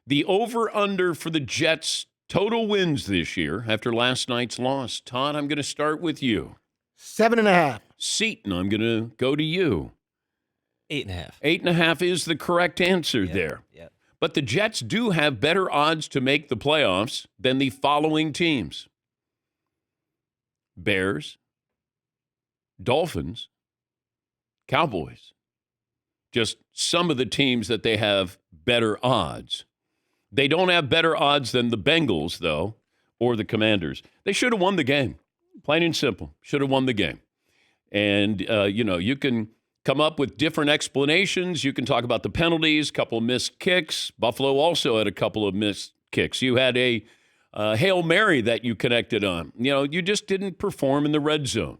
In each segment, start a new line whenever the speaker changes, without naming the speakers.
The over-under for the Jets' total wins this year after last night's loss. Todd, I'm going to start with you.
7.5.
Seton, I'm going to go to you.
8.5.
8.5 is the correct answer there.
Yep.
But the Jets do have better odds to make the playoffs than the following teams: Bears, Dolphins, Cowboys. Just some of the teams that they have better odds. They don't have better odds than the Bengals, though, or the Commanders. They should have won the game. Plain and simple. Should have won the game. And, you can come up with different explanations. You can talk about the penalties, a couple of missed kicks. Buffalo also had a couple of missed kicks. You had a Hail Mary that you connected on. You just didn't perform in the red zone.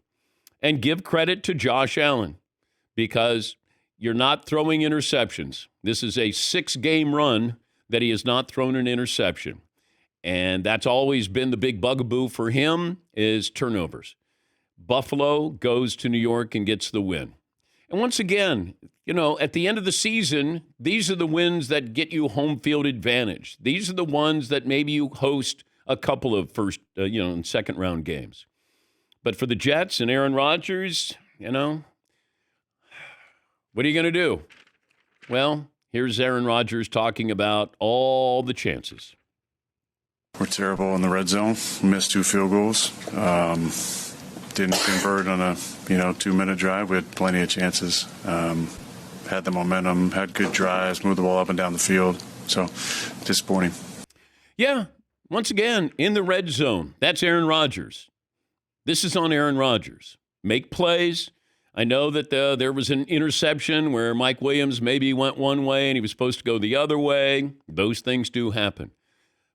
And give credit to Josh Allen because you're not throwing interceptions. This is a 6-game run that he has not thrown an interception. And that's always been the big bugaboo for him is turnovers. Buffalo goes to New York and gets the win. And once again, at the end of the season, these are the wins that get you home field advantage. These are the ones that maybe you host a couple of first, and second round games. But for the Jets and Aaron Rodgers, what are you going to do? Well, here's Aaron Rodgers talking about all the chances.
We're terrible in the red zone. Missed 2 field goals. Didn't convert on a 2-minute drive. We had plenty of chances. Had the momentum, had good drives, moved the ball up and down the field. So disappointing.
Yeah, once again, in the red zone. That's Aaron Rodgers. This is on Aaron Rodgers. Make plays. I know that there was an interception where Mike Williams maybe went one way and he was supposed to go the other way. Those things do happen.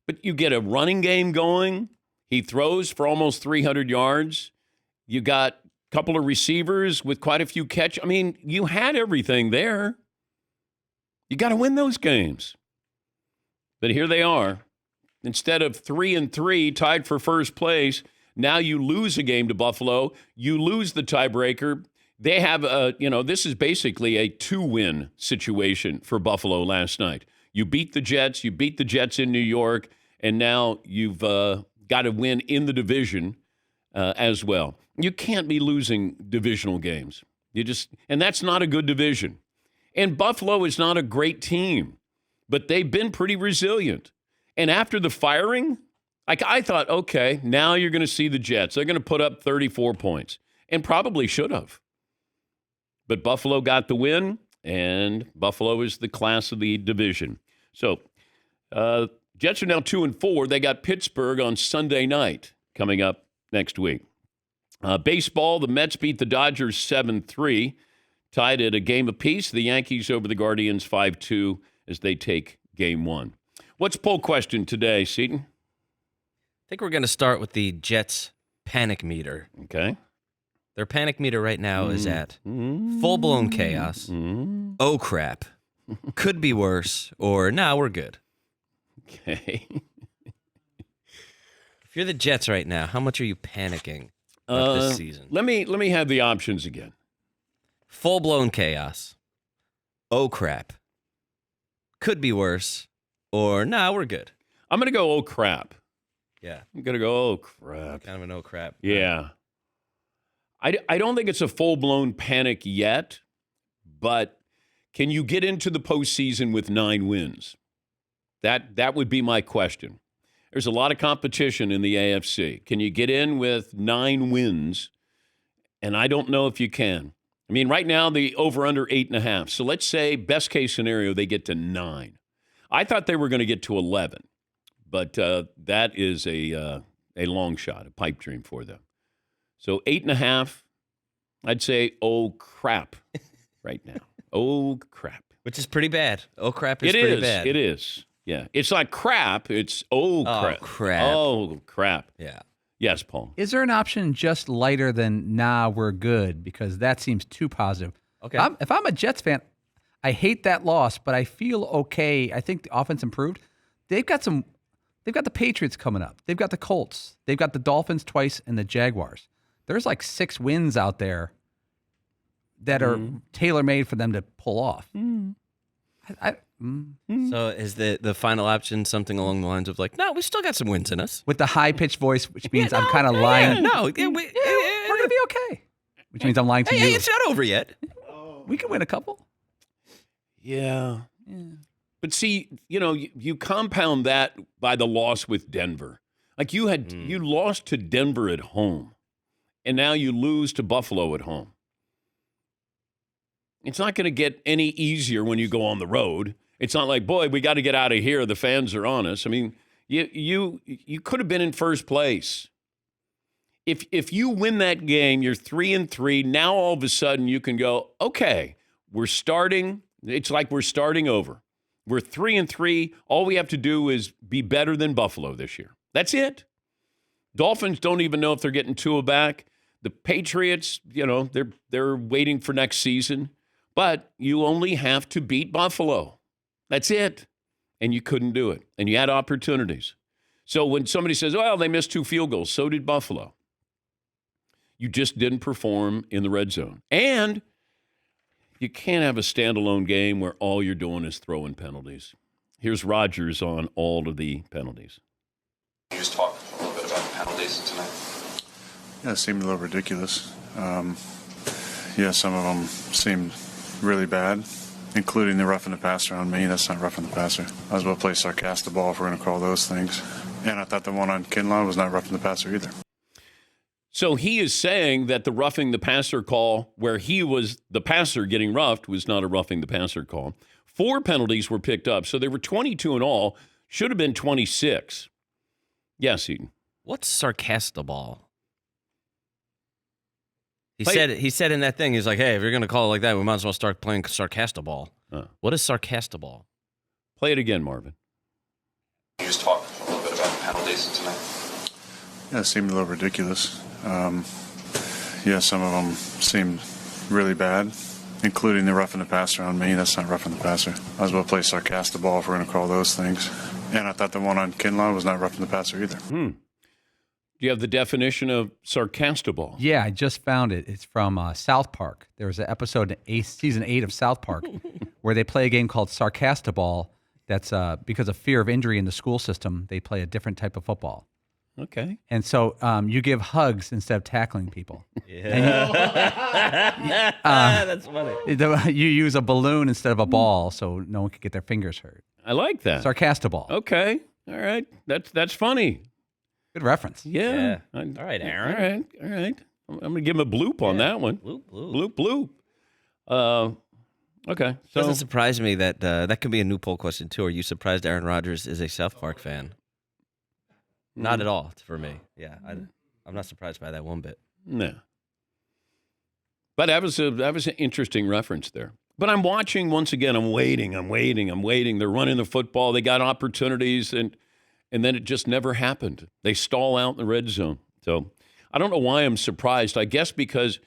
But you get a running game going. He throws for almost 300 yards. You got a couple of receivers with quite a few catches. I mean, you had everything there. You got to win those games. But here they are. Instead of 3-3 tied for first place, now you lose a game to Buffalo. You lose the tiebreaker. They have this is basically a 2-win situation for Buffalo last night. You beat the Jets. You beat the Jets in New York. And now you've got to win in the division as well. You can't be losing divisional games. And that's not a good division. And Buffalo is not a great team, but they've been pretty resilient. And after the firing, I thought, okay, now you're going to see the Jets. They're going to put up 34 points, and probably should have. But Buffalo got the win, and Buffalo is the class of the division. So Jets are now 2-4. They got Pittsburgh on Sunday night coming up next week. Baseball, the Mets beat the Dodgers 7-3, tied at a game apiece. The Yankees over the Guardians 5-2 as they take game 1. What's poll question today, Seton?
I think we're going to start with the Jets panic meter.
Okay.
Their panic meter right now is at full-blown chaos. Oh, crap. Could be worse, or nah, we're good.
Okay.
If you're the Jets right now, how much are you panicking about this season?
Let me have the options again.
Full-blown chaos. Oh, crap. Could be worse, or nah, we're good.
I'm going to go, oh, crap.
Yeah.
I'm going to go, oh, crap.
Kind of an oh, crap.
Yeah. I don't think it's a full-blown panic yet, but can you get into the postseason with 9 wins? That would be my question. There's a lot of competition in the AFC. Can you get in with 9 wins? And I don't know if you can. I mean, right now, the over-under 8.5. So let's say, best-case scenario, they get to 9. I thought they were going to get to 11, but that is a long shot, a pipe dream for them. So 8.5, I'd say, oh, crap, right now. Oh, crap.
Which is pretty bad. Oh, crap is pretty bad.
It is. Yeah. It's not crap. It's oh, crap.
Oh, crap.
Oh, crap.
Yeah.
Yes, Paul.
Is there an option just lighter than, nah, we're good? Because that seems too positive.
Okay.
If I'm a Jets fan, I hate that loss, but I feel okay. I think the offense improved. They've got the Patriots coming up. They've got the Colts. They've got the Dolphins twice and the Jaguars. There's like 6 wins out there that are tailor-made for them to pull off.
So is the final option something along the lines of like, no, we still got some wins in us.
With the high-pitched voice, which means I'm kind of lying.
No,
we're going to be okay. Which means I'm lying to you.
Hey, it's not over yet.
We can win a couple.
Yeah. But see, you compound that by the loss with Denver. Like you lost to Denver at home, and now you lose to Buffalo at home. It's not going to get any easier when you go on the road. It's not like, boy, we got to get out of here. The fans are on us. I mean, you could have been in first place. If you win that game, you're 3-3. Now all of a sudden you can go, okay, we're starting. It's like we're starting over. We're 3-3. All we have to do is be better than Buffalo this year. That's it. Dolphins don't even know if they're getting Tua back. The Patriots, they're waiting for next season. But you only have to beat Buffalo. That's it. And you couldn't do it. And you had opportunities. So when somebody says, well, they missed 2 field goals, so did Buffalo. You just didn't perform in the red zone. And you can't have a standalone game where all you're doing is throwing penalties. Here's Rodgers on all of the penalties.
Can you just talk a little bit about the penalties tonight?
Yeah, it seemed a little ridiculous. Some of them seemed really bad, including the roughing the passer on me. That's not roughing the passer. I was about to play sarcastic ball if we're going to call those things. And I thought the one on Kinlaw was not roughing the passer either.
So he is saying that the roughing the passer call where he was the passer getting roughed was not a roughing the passer call. 4 penalties were picked up. So there were 22 in all. Should have been 26. Yes, Eden.
What's sarcastaball? He said in that thing, he's like, hey, if you're going to call it like that, we might as well start playing sarcastaball. What is sarcastaball?
Play it again, Marvin.
Can you just talk a little bit about the penalties tonight?
Yeah, it seemed a little ridiculous. Some of them seemed really bad, including the roughing the passer on me. That's not roughing the passer. I was about to play sarcastic ball if we're going to call those things. And I thought the one on Kinlaw was not roughing the passer either.
Do you have the definition of sarcastaball?
Yeah, I just found it. It's from South Park. There was an episode in season 8 of South Park where they play a game called sarcastaball. That's because of fear of injury in the school system, they play a different type of football.
Okay.
And so you give hugs instead of tackling people.
Yeah. That's funny.
You use a balloon instead of a ball so no one can get their fingers hurt.
I like that.
Sarcastaball.
Okay. All right. That's funny.
Good reference.
Yeah.
All right, Aaron.
All right. I'm going to give him a bloop on that one. Bloop. Okay. So
Doesn't surprise me that that could be a new poll question, too. Are you surprised Aaron Rodgers is a South Park fan? Not at all for me. Yeah, I'm not surprised by that one bit.
No. But that was an interesting reference there. But I'm watching once again. I'm waiting. They're running the football. They got opportunities, and then it just never happened. They stall out in the red zone. So I don't know why I'm surprised. I guess because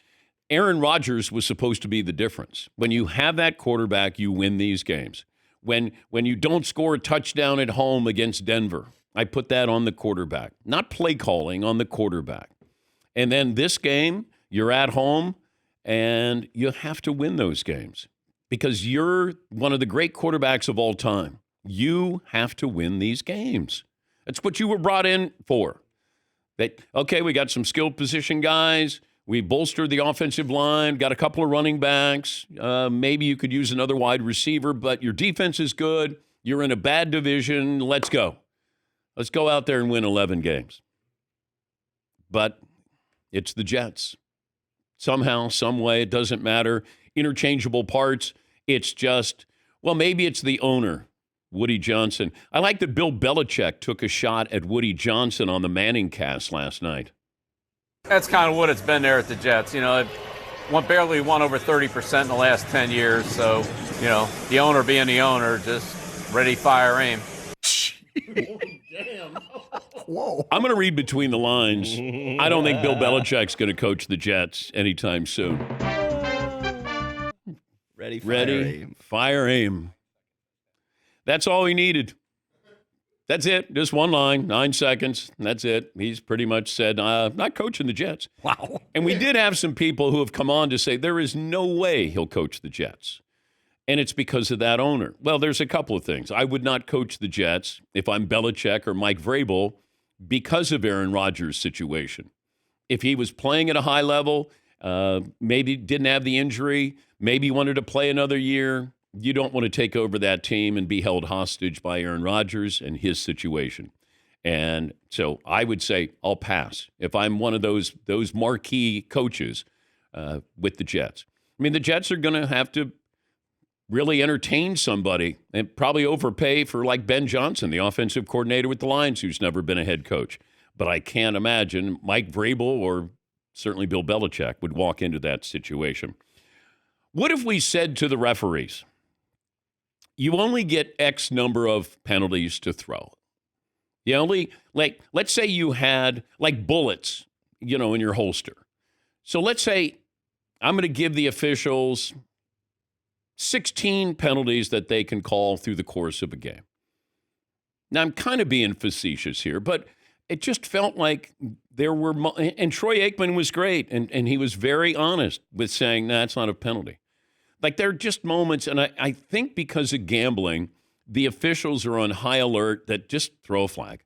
Aaron Rodgers was supposed to be the difference. When you have that quarterback, you win these games. When you don't score a touchdown at home against Denver, I put that on the quarterback. Not play calling, on the quarterback. And then this game, you're at home, and you have to win those games because you're one of the great quarterbacks of all time. You have to win these games. That's what you were brought in for. Okay, we got some skilled position guys. We bolstered the offensive line, got a couple of running backs. Maybe you could use another wide receiver, but your defense is good. You're in a bad division. Let's go. Let's go out there and win 11 games. But it's the Jets. Somehow, some way, it doesn't matter. Interchangeable parts. It's just, well, maybe it's the owner, Woody Johnson. I like that Bill Belichick took a shot at Woody Johnson on the Manning cast last night.
That's kind of what it's been there at the Jets. They've barely won over 30% in the last 10 years. So, the owner being the owner, just ready, fire, aim.
Damn. Whoa. I'm going to read between the lines. I don't think Bill Belichick's going to coach the Jets anytime soon.
Ready,
fire, aim. That's all he needed. That's it. Just one line, 9 seconds. That's it. He's pretty much said, not coaching the Jets.
Wow.
And we did have some people who have come on to say there is no way he'll coach the Jets. And it's because of that owner. Well, there's a couple of things. I would not coach the Jets if I'm Belichick or Mike Vrabel because of Aaron Rodgers' situation. If he was playing at a high level, maybe didn't have the injury, maybe wanted to play another year, you don't want to take over that team and be held hostage by Aaron Rodgers and his situation. And so I would say I'll pass if I'm one of those marquee coaches with the Jets. I mean, the Jets are going to have to really entertain somebody and probably overpay for like Ben Johnson, the offensive coordinator with the Lions, who's never been a head coach. But I can't imagine Mike Vrabel or certainly Bill Belichick would walk into that situation. What if we said to the referees, you only get X number of penalties to throw? You only, like, let's say you had like bullets, in your holster. So let's say I'm going to give the officials 16 penalties that they can call through the course of a game. Now, I'm kind of being facetious here, but it just felt like there were, and Troy Aikman was great, and he was very honest with saying, nah, it's not a penalty. Like, there are just moments, and I think because of gambling, the officials are on high alert that just throw a flag.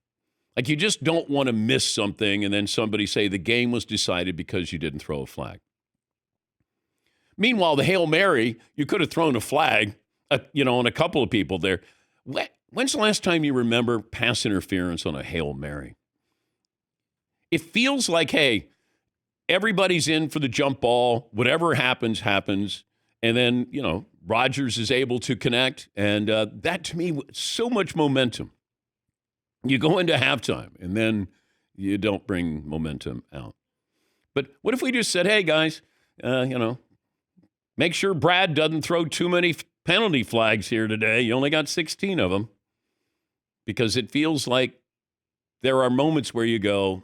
Like, you just don't want to miss something and then somebody say the game was decided because you didn't throw a flag. Meanwhile, the Hail Mary, you could have thrown a flag, on a couple of people there. When's the last time you remember pass interference on a Hail Mary? It feels like, hey, everybody's in for the jump ball. Whatever happens, happens. And then, Rodgers is able to connect. And that, to me, so much momentum. You go into halftime, and then you don't bring momentum out. But what if we just said, hey, guys, make sure Brad doesn't throw too many penalty flags here today. You only got 16 of them. Because it feels like there are moments where you go,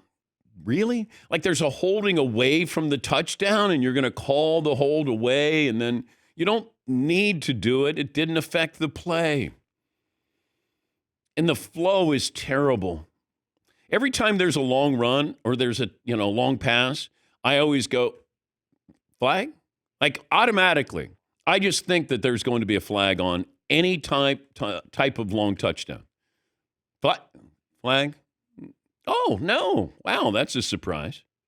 really? Like there's a holding away from the touchdown and you're going to call the hold away and then you don't need to do it. It didn't affect the play. And the flow is terrible. Every time there's a long run or there's a long pass, I always go, flag? Like automatically. I just think that there's going to be a flag on any type of long touchdown. Flag? Oh, no. Wow, that's a surprise.